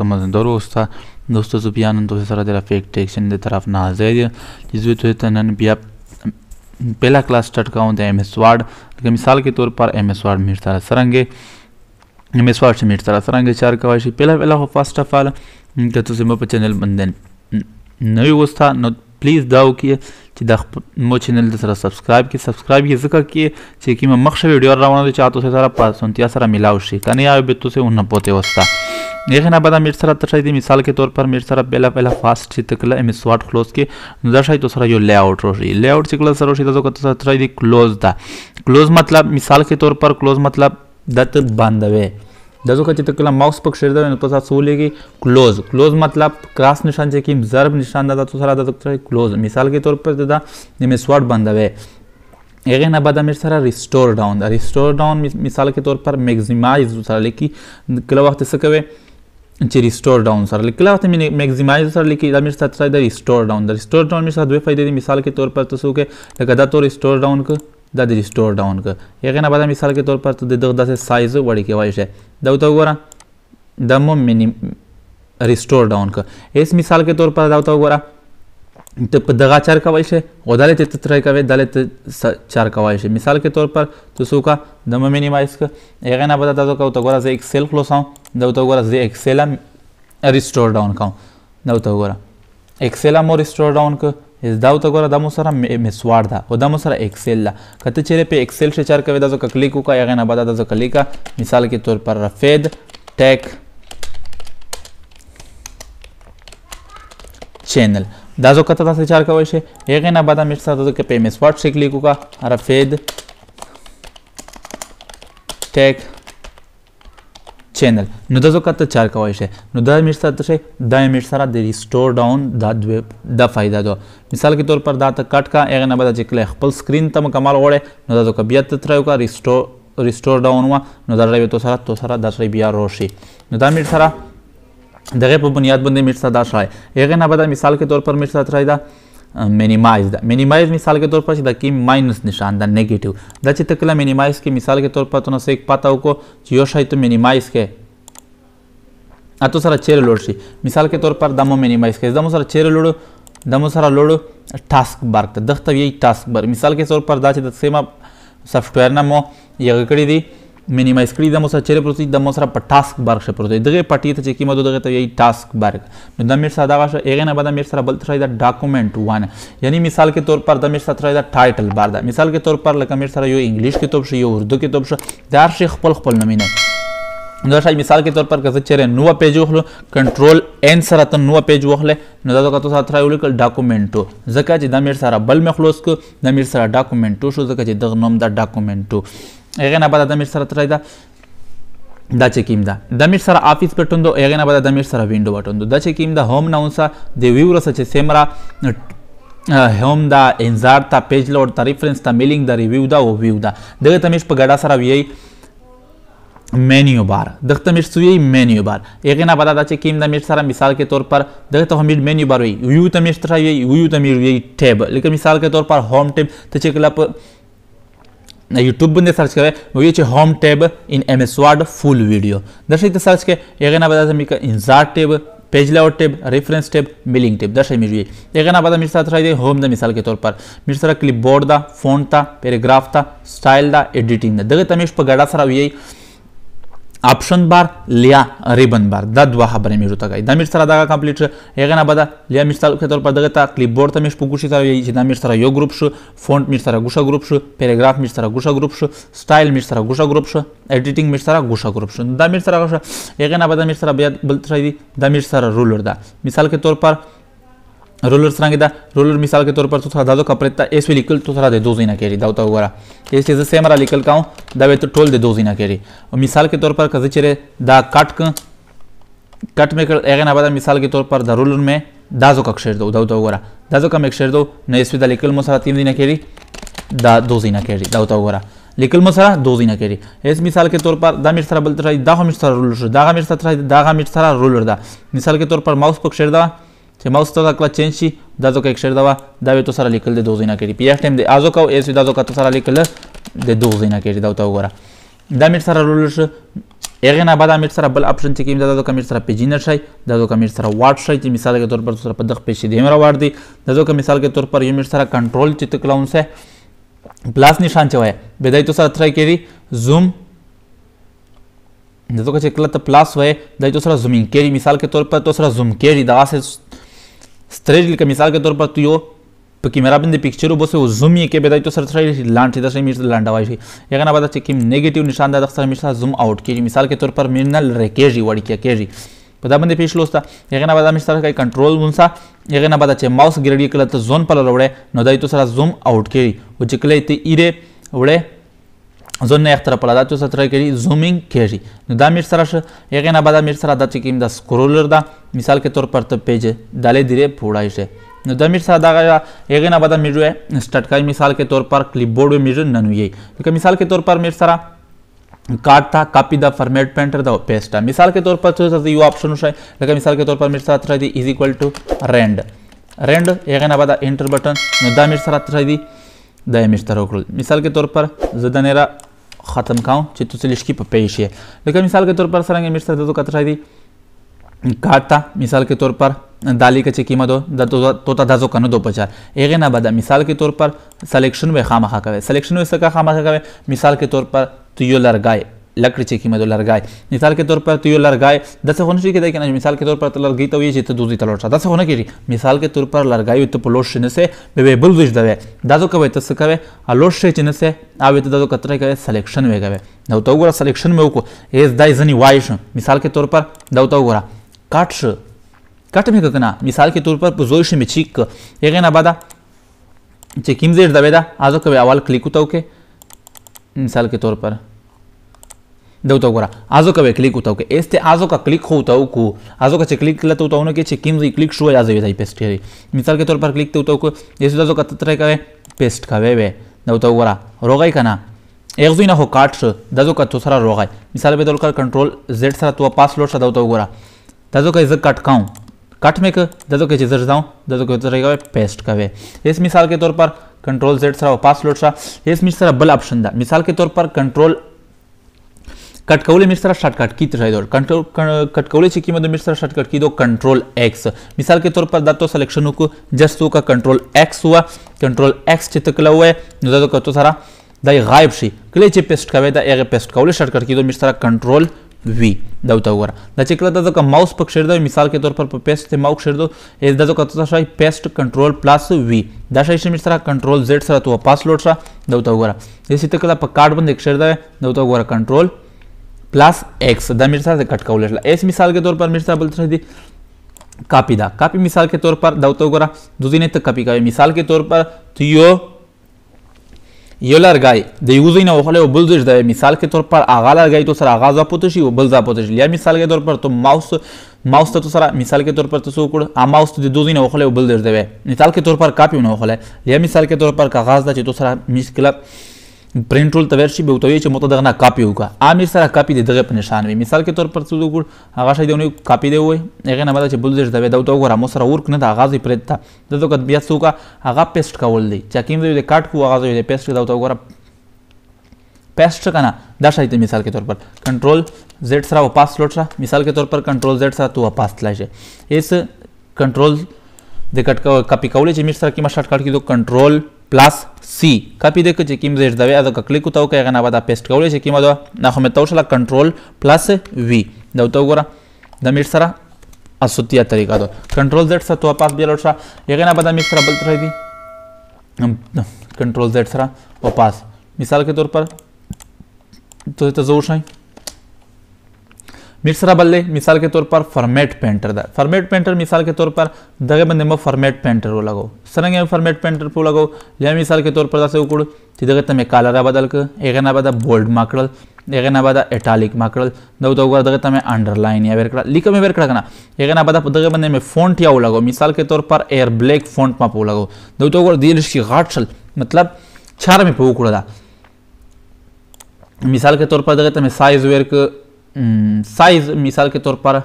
مزندور وستا دوستو زبیانن تو سره د افیکټیشن د طرف نه حاضر جزوی تو تنن بیا पहला class start करूँ तो MS वर्ड मिसाल के तौर पर MS वर्ड मेरे तरह सरेंगे MS वर्ड से मेरे तरह सरेंगे चार का वाइशी पहला हो फर्स्ट ऑफ ऑल कि तुझे मो चैनल बंदे नवी वस्ता नो प्लीज़ दाव किए चिदा मो चैनल दूसरा सब्सक्राइब की ज़िक्र किए कि मैं मक्ष वीडियो रवाना तो चाहते सारा पास उनतिया सारा मिलावशी कने आए बेतु से उन पोते वस्ता ये ना बता मेरे सारा तशाई मिसाल के तौर पर मेरे सारा पहला फास्ट चितकला MS वर्ड क्लोज के दर्शाई तो सारा यो लेआउट रोशी लेआउट चिकला सर रोशी तो कत तशाई क्लोज था क्लोज मतलब मिसाल के तौर पर क्लोज मतलब दत बांधवे दजो का चितकला माउस पर शेर दे तो साथ सोले की क्लोज मतलब क्रॉस निशान जे की ज़र्ब निशान दा तो सारा दा क्लोज मिसाल के तौर पर दा MS वर्ड बांधवे एक ना बता मेरे सारा रिस्टोर डाउन मिसाल के तौर पर मैक्सिमाइज सारा लेकी कला वक्त सकवे रिस्टोर डाउन सर लिखला होता है मैक्सिमाइज सर लिखी मेरे साथ सारा रिस्टोर डाउन मेरे साथ दो फायदे दी मिसाल के तौर पर तो सो के लगा तो रिस्टोर डाउन का दा रिस्टोर डाउन का एक ना बता मिसाल के तौर पर तो दे से साइज बड़ी के वाइश है दाउता गोरा दमो मिनी रिस्टोर डाउन का इस मिसाल के तौर पर दाउता गोरा तो दगा चार का वाइश है ओदाले ते तरह का वे दाले चार का वाइश है मिसाल के तौर पर तो सो का दम मिनिमाइज का एक ना बता तो का गोरा से एक्सेल क्लोज आऊं दाउता गोरा से एक्सेल रिस्टोर डाउन का दाउता गोरा एक्सेल मो रिस्टोर डाउन का इस दाउता गोरा दमो सारा MS वर्ड था और दमो सारा एक्सेल ला कते चेहरे पे एक्सेल से चार का वे दाजो का क्लिक का एक ना बता दाजो क्लिक का मिसाल के तौर पर रफेद टेक चैनल दाजो कता से चार का वैसे एक ना बता मेरे साथ दाजो के पे MS वर्ड से क्लिक का रफेद टेक चैनल नु दाजो कता चार का वैसे नु दा मेरे साथ से दा मेरे सारा दे रिस्टोर डाउन दा फायदा दो मिसाल के तौर पर दा कट का एक ना बता जिकले खपल स्क्रीन तम कमाल ओड़े नु दाजो का बियत तरह का रिस्टोर डाउन हुआ नु दा रे तो सारा दस रे बिया रोशी नु दा मेरे सारा दगे पर बुनियाद बंदे मेरे साथ दाश है एक ना बता मिसाल के तौर पर मेरे साथ रहा मिनिमाइज मिसाल के तौर पर सीधा की माइनस निशान दा नेगेटिव दा चितकला मिनिमाइज की मिसाल के तौर पर तो न से एक पाता को जियो शायद तो मिनिमाइज के तो सारा चेहरे लोडशी मिसाल के तौर पर दमो मिनिमाइज के दमो सारा चेहरे लोडो दमो सारा लोडो टास्क बार दख्ता यही टास्क बार मिसाल के तौर पर दा चित सेमा सॉफ्टवेयर ना मो ये कड़ी दी मिनिमाइज करी दमो सारा चेहरे प्रोसी दमो सारा पर टास्क बार से प्रोसी दगे पटी तो चेकी मदो दगे तो यही टास्क बार द मेरे साथ आवाज एक ना बता मेरे सारा बल थ्रा डॉक्यूमेंट वन यानी मिसाल के तौर पर द मेरे साथ थ्रा टाइटल बार दा मिसाल के तौर पर लका मेरे सारा यो इंग्लिश के तौर से यो उर्दू के तौर से दार से खपल नमीने दोस्तों मिसाल के तौर पर कैसे चेहरे नुआ पेज वखलो कंट्रोल एन सरा तो नुआ पेज वखले नदा का तो साथ रहा उलिकल डॉक्यूमेंटो जका जी द मेरे सारा बल में खलोस को द मेरे सारा डॉक्यूमेंटो शो जका जी द नोम दा डॉक्यूमेंटो एक ना बता द मेरे सारा तरह दा चेकिम द मेरे सारा ऑफिस पेटुंदो एक ना बता द मेरे सारा विंडो बटुंदो द चेकिम द होम नाउंसा द व्यू रसचे सेमरा होम दा इंजार ता पेज लोड ता रेफरेंस ता मेलिंग दा रिव्यू दा ओ व्यू दा दगे तमेश पर गड़ा सारा यही मेन्यू बार दख्ता मेरे सुई मेन्यू बार एक ना बता दा चेकिम दा मेरे सारा मिसाल के तौर पर दगे तो हम मेन्यू बार हुई व्यू तमेश तरह यही व्यू तमेर यही टैब लेकिन मिसाल के तौर पर होम टैब तो चेकला पर यूट्यूब बंदे सर्च करे वो ये होम टैब इन MS वर्ड फुल वीडियो दर्शक सर्च के एक ना बता मी इंजार tab page layout tab reference tab milling tab दर्शक मेरे एक ना बता मेरे साथ रहा होम दा मिसाल के तौर पर मेरे सारा क्लिपबोर्ड दा फोन ता पैराग्राफ ता स्टाइल दा एडिटिंग दा दगे तमेश पर गड़ा सारा यही ऑप्शन बार लिया रिबन बार दा दुआ खबर में होता गई दामिर सारा दागा कंप्लीट एक ना बदा लिया मिसाल के तौर पर दगता क्लिपबोर्ड तमेश पुगुशी सारा यही दामिर सारा यो ग्रुप शो फॉन्ट मिर सारा गुशा ग्रुप शो पैराग्राफ मिर सारा गुशा ग्रुप शो स्टाइल मिर सारा गुशा ग्रुप शो एडिटिंग मिर सारा गुशा ग्रुप शो दामिर सारा एक ना बदा मिर सारा बलत रही दामिर सारा रूलर दा मिसाल के तौर पर रोलर सरांगे रोलर मिसाल के तौर पर तो थोड़ा दादो कपरेता एस वी लिकल तो थोड़ा दे दो जीना केरी दावता हुआ ये चीज़ से हमारा लिकल काऊं दावे तो टोल दे दो जीना केरी और मिसाल के तौर पर कज़े चेरे दा कट में कर एक ना बता मिसाल के तौर पर दा रोलर में दाजो का शेर दो दावता हुआ दाजो का में शेर दो न एस वी दा लिकल मसाला 3 जीना केरी दा 2 जीना केरी दावता हुआ लिकल मसाला 2 जीना केरी इस मिसाल के तौर पर दा मिर सारा बलत रही दा मिर सारा रोलर दा मिर सारा रोलर दा मिसाल के तौर पर माउस को शेर दा माउस तो का चेंज ची दाजो का एक शेर दवा दावे तो सारा लिखल दे 2 जीना केरी पीएफ टाइम दे आजो का एस दाजो का तो सारा लिखल दे 2 जीना केरी दावता हुआ دا میټ سره رول شو هغې نه بعد میټ سره بل اپشن چې کوم دا د میټ سره پیجینر شي دا د میټ سره واټ شي چې مثال کے طور پر سره په دغه پیښې دی مرا واټ دی دا د مثال کے طور پر یو میټ سره کنټرول چې تکلاون سے پلاس نشان چوي بدای تو سره ترای کړي زوم دغه چې کله ته پلاس وای دای تو سره زومینګ کړي مثال کے طور پر تو سره زوم کړي دغه سه ستریج لکه مثال کے طور پر تو یو په کیمرا باندې پکچر وبسه زوم یې کې بدای تو سره ترای لاندې د شي میټ لاندوي شي هغه نه بعد چې کوم نیگیټیو نشان دا د سره میټ زوم اوټ کړي مثال کے طور پر مینل رکیږي وړي کېږي په دا باندې پیښ لوسته هغه نه بعد میټ سره کوي کنټرول ونسا هغه نه بعد چې ماوس ګرډي کله ته زون پر لوړې نو دای تو سره زوم اوټ کړي او چې کله ته ایره وړې زون نه اختر په لادت سره ترای کړي زومینګ کېږي نو دا میټ سره شه هغه نه بعد میټ سره دا چې کوم دا سکرولر دا مثال کے طور پر ته پیج دالې دیره پوړای شي نو دا میټ سره دا هغه نه بعد میټ سٹارټ کای مثال کے طور پر کلپ بورڈ میټ ننوي لکه مثال کے طور پر میټ سره کارت تھا کاپی دا فارمیٹ پینٹر دا پیسٹ مثال کے طور پر تو یو آپشن شای لکه مثال کے طور پر میټ سره تر دی از ایکوال ټو رینڈ هغه نه بعد انټر بٹن نو دا میټ سره تر دی دا میټ تر وکړل مثال کے طور پر زدنرا ختم کاؤں چې تو سلیش کی په پیش ہے لکه مثال کے طور پر سرنګ میټ سره دغه تر دی کارت تھا مثال کے طور پر دالی کا چکی مدو تو تا دازو کنو دو پچار هغه نه بعد مثال کے طور پر سلیکشن و خامخا کوي سلیکشن و سکا خامخا کوي مثال کے طور پر تو یو لرګای لکړی چکی مدو لرګای مثال کے طور پر تو یو لرګای دغه خونه شي کېدای کنه مثال کے طور پر تو لرګی ته وی چې ته دوزی تلور دغه خونه کېږي مثال کے طور پر لرګای ته پلوش نه سه به بل وځ دوی دازو کوي ته څه کوي الوش شي چې نه سه او ته دغه کتره کوي سلیکشن و کوي نو تو ګور سلیکشن مې وکړو ایز دای ځنی وایش مثال کے طور پر دا تو ګور کټ شو کټ مې کنه مثال کے طور پر پوزیشن میں چیک هغه نه بعد چې کیم زیډ دا ودا ازو کوي اول کلیک وتاو کې مثال کے طور پر دو تو ګره ازو کوي کلیک وتاو کې este ازو کا کلیک ہوتاو کو ازو کا چې کلیک کله تو ونه کې چې کیم زی کلیک شو ازو وی پیسٹ کړي مثال کے طور پر کلیک ته وتاو کو یسو ازو کا تر کوي پیسٹ کوي وې دو تو ګره روغای کنه ایک زوینه هو کاټ شو دزو کا تو سره روغای مثال به دل کر کنټرول زد سره تو پاس لوټ شدو تو ګره دزو کا ز کټ کاؤں کٹ में दजो के चीज़ जाऊँ दजो के तरीका पेस्ट का वे इस मिसाल के तौर पर कंट्रोल जेड सरा पास लोट सा इस मिस सरा बल ऑप्शन दा मिसाल के तौर पर कंट्रोल कट कौले मिस सरा शॉर्टकट की तरह दो कंट्रोल कट कौले चिकी में मिस सरा शॉर्टकट की दो कंट्रोल एक्स मिसाल के तौर पर दातो सिलेक्शन को जस्ट का कंट्रोल एक्स हुआ कंट्रोल एक्स चितकला हुआ है दजो का तो सारा दाई गायब शी क्ले ची पेस्ट का वे दा एक पेस्ट कौले शॉर्टकट की दो मिस सरा कंट्रोल वी दाउता वगैरह दा चिकला दजो का माउस पक शेर दो मिसाल के तौर पर पेस्ट से माउस शेर दो इस दजो का तो शायद पेस्ट कंट्रोल प्लस वी दा शायद मिस तरह कंट्रोल जेड सरा तो पास लोड सा दाउता वगैरह इसी तकला पर कार्ड बंद एक शेर दो दाउता वगैरह कंट्रोल प्लस एक्स दा मिस तरह से कट का उलेला इस मिसाल के तौर पर मिस तरह बोलते दी कॉपी दा कॉपी मिसाल के तौर पर दाउता वगैरह दूसरी ने तक कॉपी का मिसाल के तौर पर तो यो लरगाई د یوزین او خله بل زج د مثال کے طور پر اغا لرګای تو سره اغاز اپوت شي او بل ز اپوت شي یا مثال کے طور پر تو ماوس ته سره مثال کے طور پر تو کړ ا ماوس د دوزین او خله بل زج دی مثال کے طور پر کاپی نه خله یا مثال کے طور پر کاغذ د چې تو سره مشکل پرینټ ټول تورشي به توي چې مو ته دغه کاپی وکا امیر سره کاپی دغه په نشان وي مثال کے طور پر تو کړ هغه شای دیونه کاپی دی وای هغه نه بعد چې بل زج دی دا تو ګور مو سره ورک نه د اغاز پرتا دغه بیا څوکا هغه پیسټ کول دی چې کیم دی کاټ کو اغاز دی پیسټ دا تو ګور पेस्ट का ना दशा मिसाल के तौर पर कंट्रोल जेड सरा वापस लोट सा मिसाल के तौर पर कंट्रोल जेड सरा तो वापस लाइए इस कंट्रोल दे कट का कॉपी कौले चिमिट सरा की मशाट काट की दो कंट्रोल प्लस सी कॉपी दे के चिकिम जेड दवे अदो क्लिक उताओ के गना बाद पेस्ट कौले चिकिम दो ना हम तौशला कंट्रोल प्लस वी दवतो गोरा द मिट सरा असुतिया तरीका दो कंट्रोल जेड सरा तो वापस बिया लोट सा ये गना बाद मिट सरा बलत रही थी कंट्रोल जेड सरा वापस मिसाल के तौर पर तो तजोर शाई मिर्सरा बल्ले मिसाल के तौर पर फॉर्मेट पेंटर दा फॉर्मेट पेंटर मिसाल के तौर पर दगे बंदे में फॉर्मेट पेंटर वो लगो सरंगे फॉर्मेट पेंटर पे लगो या मिसाल के तौर पर दासे उकुड़ तिदगे तमे कालरा बदल के एगना बदा बोल्ड माकड़ल एगना बदा इटैलिक माकड़ल दो तो उगर दगे तमे अंडरलाइन या वेरकड़ा लिख में वेरकड़ा कना एगना बदा दगे बंदे में फॉन्ट या वो लगो मिसाल के तौर पर एयर ब्लैक फॉन्ट मा पे लगो दो तो उगर दिलिश की गाटल मतलब चार में पे उकुड़ दा मिसाल के तौर पर दगे तमे साइज वेर के साइज मिसाल के तौर पर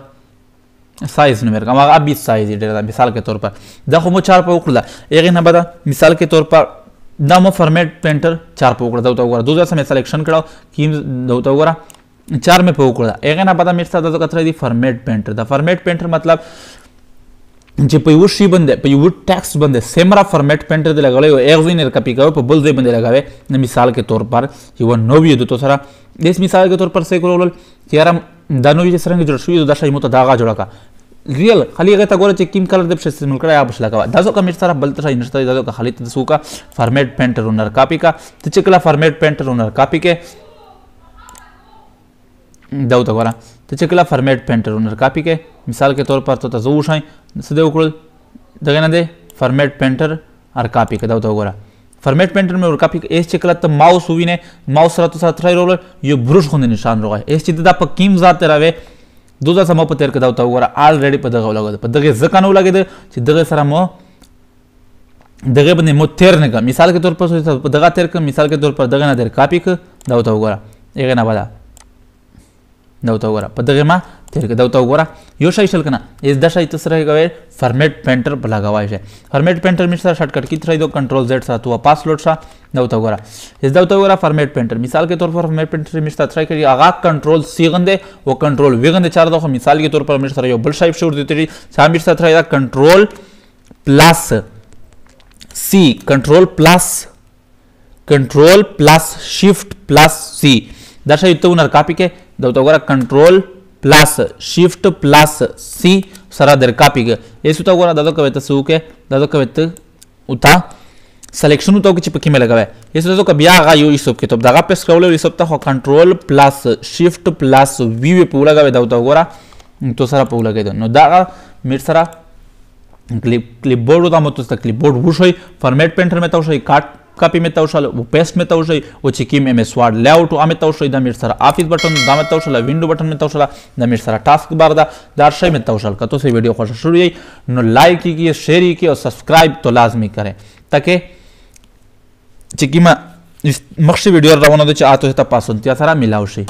साइज न मेरे अब 20 साइज डेरा मिसाल के तौर पर देखो मो चार पे उखला एक ना बता मिसाल के तौर पर دا مو فارمیټ پینټر 4 په وکړه دا ته وګوره 2000 سم سلیکشن کړو کیم دا ته وګوره 4 مې په وکړه هغه نه بعد مې ستاسو کتره دی فارمیټ پینټر دا فارمیټ پینټر مطلب چې په یو شی باندې په یو ټیکسټ باندې سیمرا فارمیټ پینټر دی لګولې او ایک ځای نه کاپی کوي په بل ځای باندې لګاوي مثال کے طور پر یو نو ویډیو د تو سره اس مثال کے طور پر څه کولل چې یاره دا نو ویډیو سره جوړ شوی دا شی مو ته داغه جوړه کا ریل خالی هغه ته ګوره چې کیم کلر د پښه استعمال کړی یا بش لګاوه دا څه کوم سره بل څه نشته دا څه خالی ته سوکا فارمیټ پینټر اونر کاپی کا ته چې کله فارمیټ پینټر اونر کاپی کې دا ته ګوره ته چې کله فارمیټ پینټر اونر کاپی کې مثال کے طور پر ته زو شای څه دی وکړل دغه نه دی فارمیټ پینټر ار کاپی کې دا ته ګوره فارمیټ پینټر میں اور کاپی اس چې کله ته ماوس وینه ماوس سره ته سره رول یو بروش خوند نشان راغی اس چې دا په کیم ذات راوي 2000 سم په تیر کې دا ته وګوره الریډي په دغه لګید په دغه ځکه نو لګید چې دغه سره مو دغه باندې مو تیر نه کا مثال کے طور پر دغه تیر کا مثال کے طور پر دغه نه در کاپی ک دا ته وګوره هغه نه بالا دا ته وګوره په دغه ما تیر کې دا ته وګوره یو شای شل کنه اس د شای تسره کوي فارمیټ پینټر په لګاوای شي فارمیټ پینټر می سره شارټ کټ کی ترای دو کنټرول زد سره تو پاس لوټ شا دا ته وګوره اس دا ته وګوره فارمیټ پینټر مثال کے طور پر فارمیټ پینټر می سره ترای کړي اغا کنټرول سی غنده او کنټرول وی غنده چار دغه مثال کے طور پر می سره یو بل شای شور دي تری سام می سره ترای دا کنټرول پلس سی کنټرول پلس شیفٹ پلس سی دا شای ته ونر کاپی کې دا ته وګوره کنټرول پلس شیفٹ پلس سی سره در کاپی کې ایسو ته وګوره دا کوي ته سو کې دا کوي ته اوتا سلیکشن تو چې پکې مې لګاوه ایسو ته بیا غا یو ایسو کې ته دا پس کول ایسو ته کنټرول پلس شیفٹ پلس وی په لګاوه دا ته وګوره تو سره په لګاید نو دا مې سره کلیپ بورډ دا مو ته کلیپ بورډ وشي فارمیټ پینټر مې ته وشي کاپی में तवशल वो पेस्ट में तवशल वो चिकी में MS वर्ड लेआउट आमे तवशल दा मेर सर ऑफिस बटन दा में तवशल विंडो बटन में तवशल दा मेर सर टास्क बार दा दारशय में तवशल कतो से वीडियो खुश शुरू हुई नो लाइक कीजिए शेयर कीजिए और सब्सक्राइब तो लाजमी करें ताकि चिकी में मख्शी वीडियो रवाना दो चा तो पास त्या सारा मिलावशी।